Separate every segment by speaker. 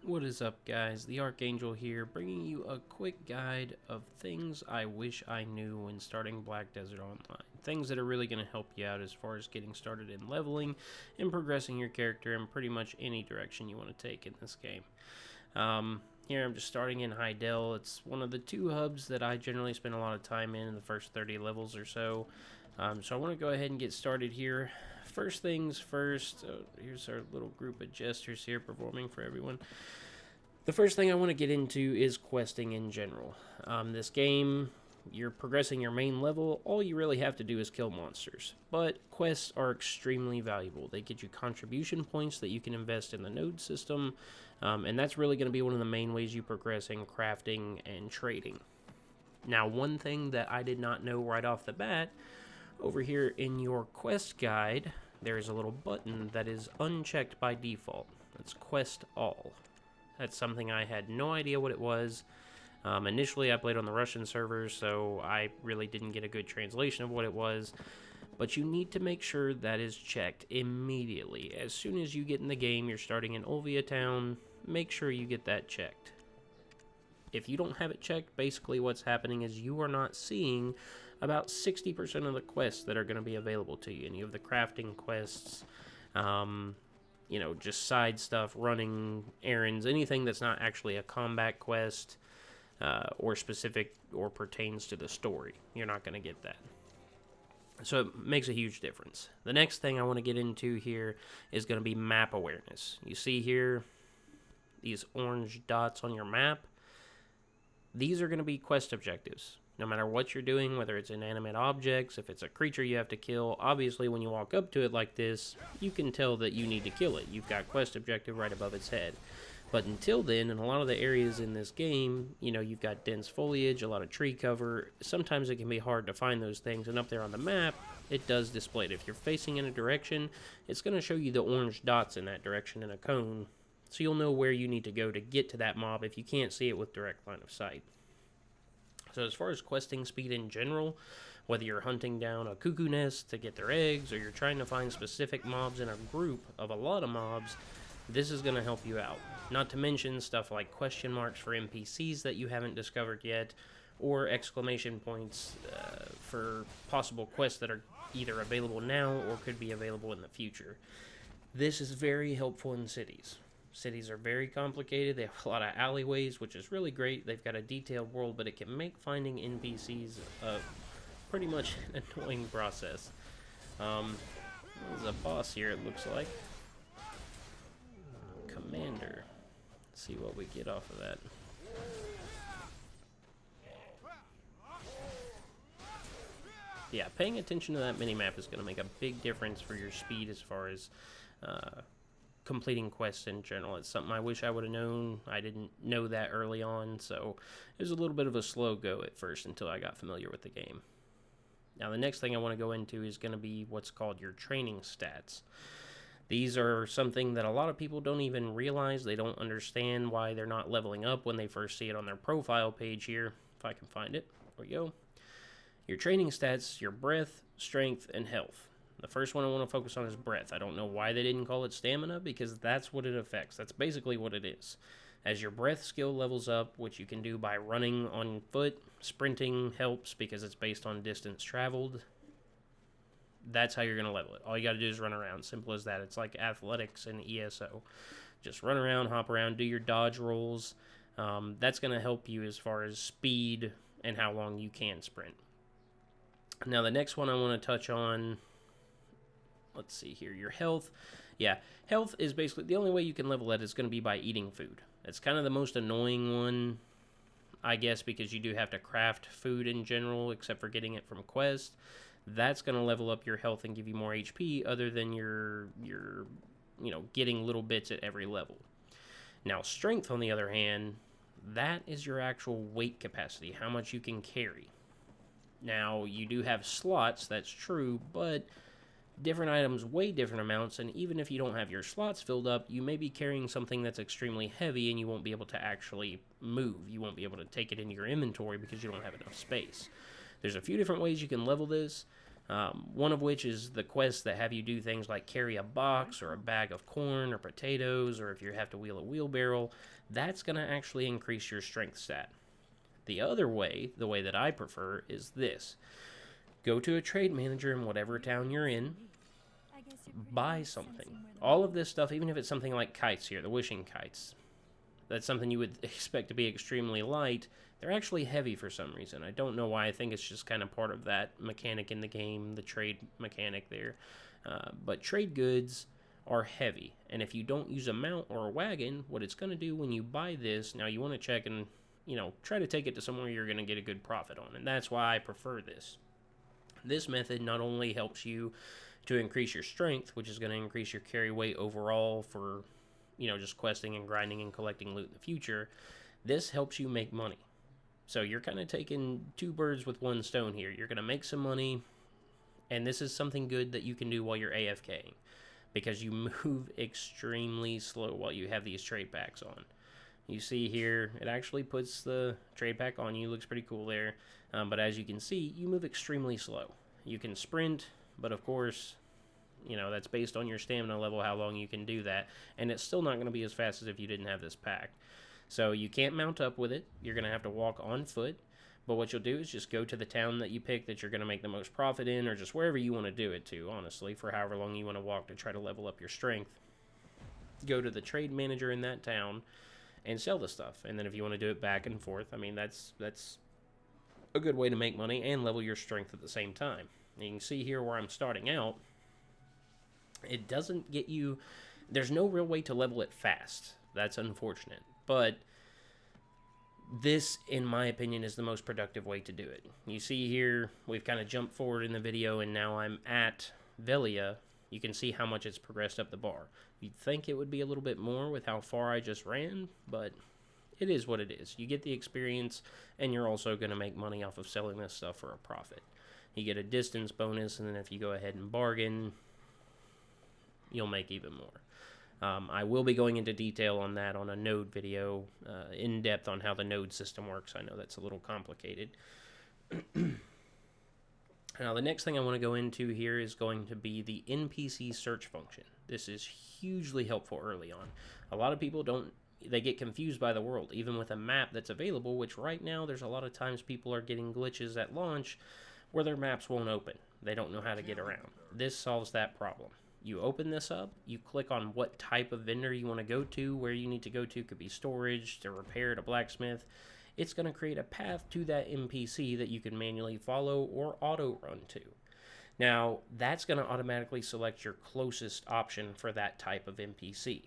Speaker 1: What is up, guys? The Archangel here, bringing you a quick guide of things I wish I knew when starting Black Desert Online. Things that are really going to help you out as far as getting started in leveling and progressing your character in pretty much any direction you want to take in this game. Here I'm just starting in Heidel. It's one of the two hubs that I generally spend a lot of time in the first 30 levels or so. So I want to go ahead and get started here. First things first, here's our little group of jesters here performing for everyone. The first thing I want to get into is questing in general. This game, you're progressing your main level, all you really have to do is kill monsters. But quests are extremely valuable. They get you contribution points that you can invest in the node system, and that's really going to be one of the main ways you progress in crafting and trading. Now, one thing that I did not know right off the bat, over here in your quest guide, there is a little button that is unchecked by default. That's Quest All. That's something I had no idea what it was. Initially, I played on the Russian servers, so I really didn't get a good translation of what it was. But you need to make sure that is checked immediately. As soon as you get in the game, you're starting in Olvia Town, make sure you get that checked. If you don't have it checked, basically what's happening is you are not seeing about 60% of the quests that are going to be available to you. Any of the crafting quests, just side stuff, running errands, anything that's not actually a combat quest or specific or pertains to the story. You're not going to get that. So it makes a huge difference. The next thing I want to get into here is going to be map awareness. You see here these orange dots on your map. These are going to be quest objectives. No matter what you're doing, whether it's inanimate objects, if it's a creature you have to kill, obviously when you walk up to it like this, you can tell that you need to kill it. You've got quest objective right above its head. But until then, in a lot of the areas in this game, you've got dense foliage, a lot of tree cover. Sometimes it can be hard to find those things, and up there on the map, it does display it. If you're facing in a direction, it's going to show you the orange dots in that direction in a cone, so you'll know where you need to go to get to that mob if you can't see it with direct line of sight. So as far as questing speed in general, whether you're hunting down a cuckoo nest to get their eggs, or you're trying to find specific mobs in a group of a lot of mobs, this is going to help you out. Not to mention stuff like question marks for NPCs that you haven't discovered yet, or exclamation points for possible quests that are either available now or could be available in the future. This is very helpful in cities. Cities are very complicated. They have a lot of alleyways, which is really great. They've got a detailed world, but it can make finding NPCs pretty much an annoying process. There's a boss here, it looks like. Commander. Let's see what we get off of that. Yeah, paying attention to that minimap is going to make a big difference for your speed as far as completing quests in general. It's something I wish I would have known. I didn't know that early on, so it was a little bit of a slow go at first until I got familiar with the game. Now, the next thing I want to go into is going to be what's called your training stats. These are something that a lot of people don't even realize. They don't understand why they're not leveling up when they first see it on their profile page here. If I can find it. There we go. Your training stats, your breath, strength, and health. The first one I want to focus on is breath. I don't know why they didn't call it stamina, because that's what it affects. That's basically what it is. As your breath skill levels up, which you can do by running on foot, sprinting helps because it's based on distance traveled. That's how you're going to level it. All you got to do is run around. Simple as that. It's like athletics and ESO. Just run around, hop around, do your dodge rolls. That's going to help you as far as speed and how long you can sprint. Now, the next one I want to touch on, let's see here, your health. Yeah, health is basically, the only way you can level that is going to be by eating food. It's kind of the most annoying one, I guess, because you do have to craft food in general, except for getting it from quests. That's going to level up your health and give you more HP, other than your getting little bits at every level. Now, strength, on the other hand, that is your actual weight capacity, how much you can carry. Now, you do have slots, that's true, but different items weigh different amounts, and even if you don't have your slots filled up, you may be carrying something that's extremely heavy and you won't be able to actually move. You won't be able to take it into your inventory because you don't have enough space. There's a few different ways you can level this. One of which is the quests that have you do things like carry a box or a bag of corn or potatoes, or if you have to wheel a wheelbarrow, that's going to actually increase your strength stat. The other way, the way that I prefer, is this. Go to a trade manager in whatever town you're in, buy something. All of this stuff, even if it's something like kites here, the wishing kites, that's something you would expect to be extremely light. They're actually heavy for some reason. I don't know why. I think it's just kind of part of that mechanic in the game, the trade mechanic there. But trade goods are heavy, and if you don't use a mount or a wagon, what it's going to do when you buy this, now you want to check and try to take it to somewhere you're going to get a good profit on, and that's why I prefer this. This method not only helps you to increase your strength, which is going to increase your carry weight overall for just questing and grinding and collecting loot in the future. This helps you make money. So you're kind of taking two birds with one stone here. You're going to make some money, and this is something good that you can do while you're AFKing, because you move extremely slow while you have these trade packs on. You see here, it actually puts the trade pack on you. Looks pretty cool there. But as you can see, you move extremely slow. You can sprint, but of course, that's based on your stamina level, how long you can do that. And it's still not going to be as fast as if you didn't have this pack. So you can't mount up with it. You're going to have to walk on foot. But what you'll do is just go to the town that you pick that you're going to make the most profit in, or just wherever you want to do it to, honestly, for however long you want to walk to try to level up your strength. Go to the trade manager in that town and sell the stuff. And then if you want to do it back and forth, I mean, that's a good way to make money and level your strength at the same time. And you can see here where I'm starting out. It doesn't get you... There's no real way to level it fast. That's unfortunate. But this, in my opinion, is the most productive way to do it. You see here, we've kind of jumped forward in the video, and now I'm at Velia. You can see how much it's progressed up the bar. You'd think it would be a little bit more with how far I just ran, but it is what it is. You get the experience, and you're also going to make money off of selling this stuff for a profit. You get a distance bonus, and then if you go ahead and bargain, you'll make even more. I will be going into detail on that on a node video, in depth on how the node system works. I know that's a little complicated. Now, the next thing I want to go into here is going to be the NPC search function. This is hugely helpful early on. A lot of people they get confused by the world, even with a map that's available, which right now there's a lot of times people are getting glitches at launch where their maps won't open. They don't know how to get around. This solves that problem. You open this up, you click on what type of vendor you want to go to, where you need to go to. Could be storage, to repair, to blacksmith. It's going to create a path to that NPC that you can manually follow or auto run to. Now, that's going to automatically select your closest option for that type of NPC.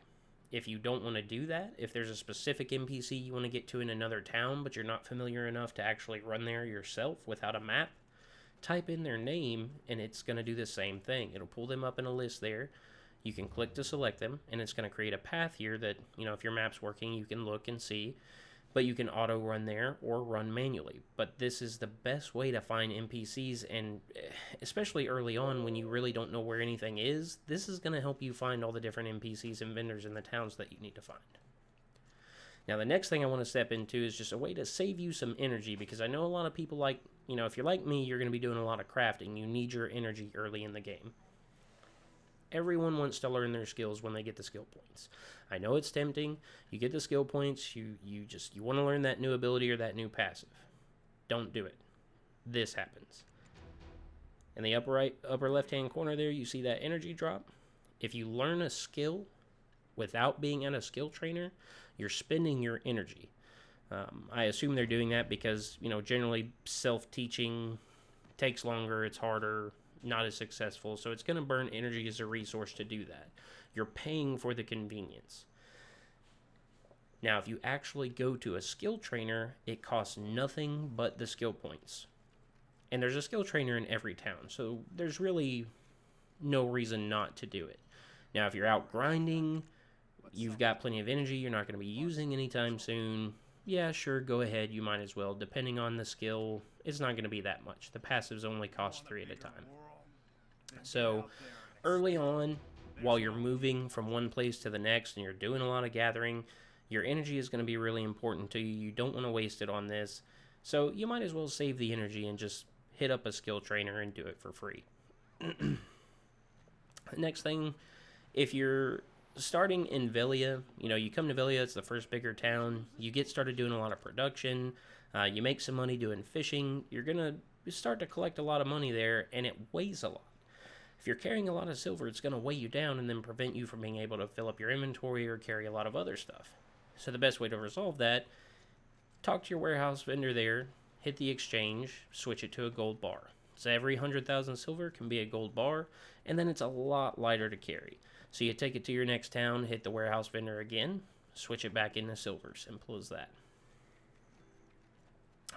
Speaker 1: If you don't want to do that, if there's a specific NPC you want to get to in another town, but you're not familiar enough to actually run there yourself without a map, type in their name, and it's going to do the same thing. It'll pull them up in a list there. You can click to select them, and it's going to create a path here that, if your map's working, you can look and see. But you can auto run there or run manually. But this is the best way to find NPCs, and especially early on when you really don't know where anything is, this is going to help you find all the different NPCs and vendors in the towns that you need to find. Now, the next thing I want to step into is just a way to save you some energy, because I know a lot of people if you're like me, you're going to be doing a lot of crafting. You need your energy early in the game. Everyone wants to learn their skills when they get the skill points. I know it's tempting. You get the skill points, you want to learn that new ability or that new passive. Don't do it. This happens. In the upper left-hand corner there, you see that energy drop. If you learn a skill without being at a skill trainer, you're spending your energy. I assume they're doing that because, generally self-teaching takes longer, it's harder, not as successful, so it's going to burn energy as a resource to do that. You're paying for the convenience. Now, if you actually go to a skill trainer, it costs nothing but the skill points. And there's a skill trainer in every town, so there's really no reason not to do it. Now, if you're out grinding, you've got plenty of energy, you're not going to be using anytime soon, yeah, sure, go ahead, you might as well. Depending on the skill, it's not going to be that much. The passives only cost 3 at a time. So, early on, while you're moving from one place to the next and you're doing a lot of gathering, your energy is going to be really important to you. You don't want to waste it on this. So, you might as well save the energy and just hit up a skill trainer and do it for free. Next thing, if you're starting in Velia, you come to Velia, it's the first bigger town. You get started doing a lot of production. You make some money doing fishing. You're going to start to collect a lot of money there, and it weighs a lot. If you're carrying a lot of silver, it's going to weigh you down and then prevent you from being able to fill up your inventory or carry a lot of other stuff. So the best way to resolve that, talk to your warehouse vendor there, hit the exchange, switch it to a gold bar. So every 100,000 silver can be a gold bar, and then it's a lot lighter to carry. So you take it to your next town, hit the warehouse vendor again, switch it back into silver. Simple as that.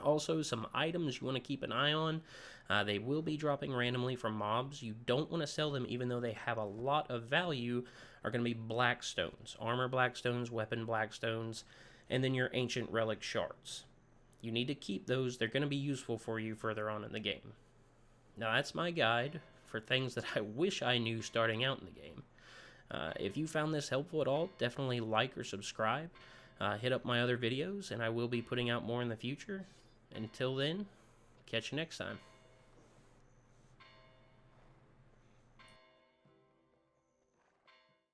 Speaker 1: Also, some items you want to keep an eye on. They will be dropping randomly from mobs. You don't want to sell them even though they have a lot of value. Are going to be black stones, armor black stones, weapon black stones, and then your ancient relic shards. You need to keep those. They're going to be useful for you further on in the game. Now, that's my guide for things that I wish I knew starting out in the game. If you found this helpful at all, definitely like or subscribe. Hit up my other videos, and I will be putting out more in the future. Until then, catch you next time.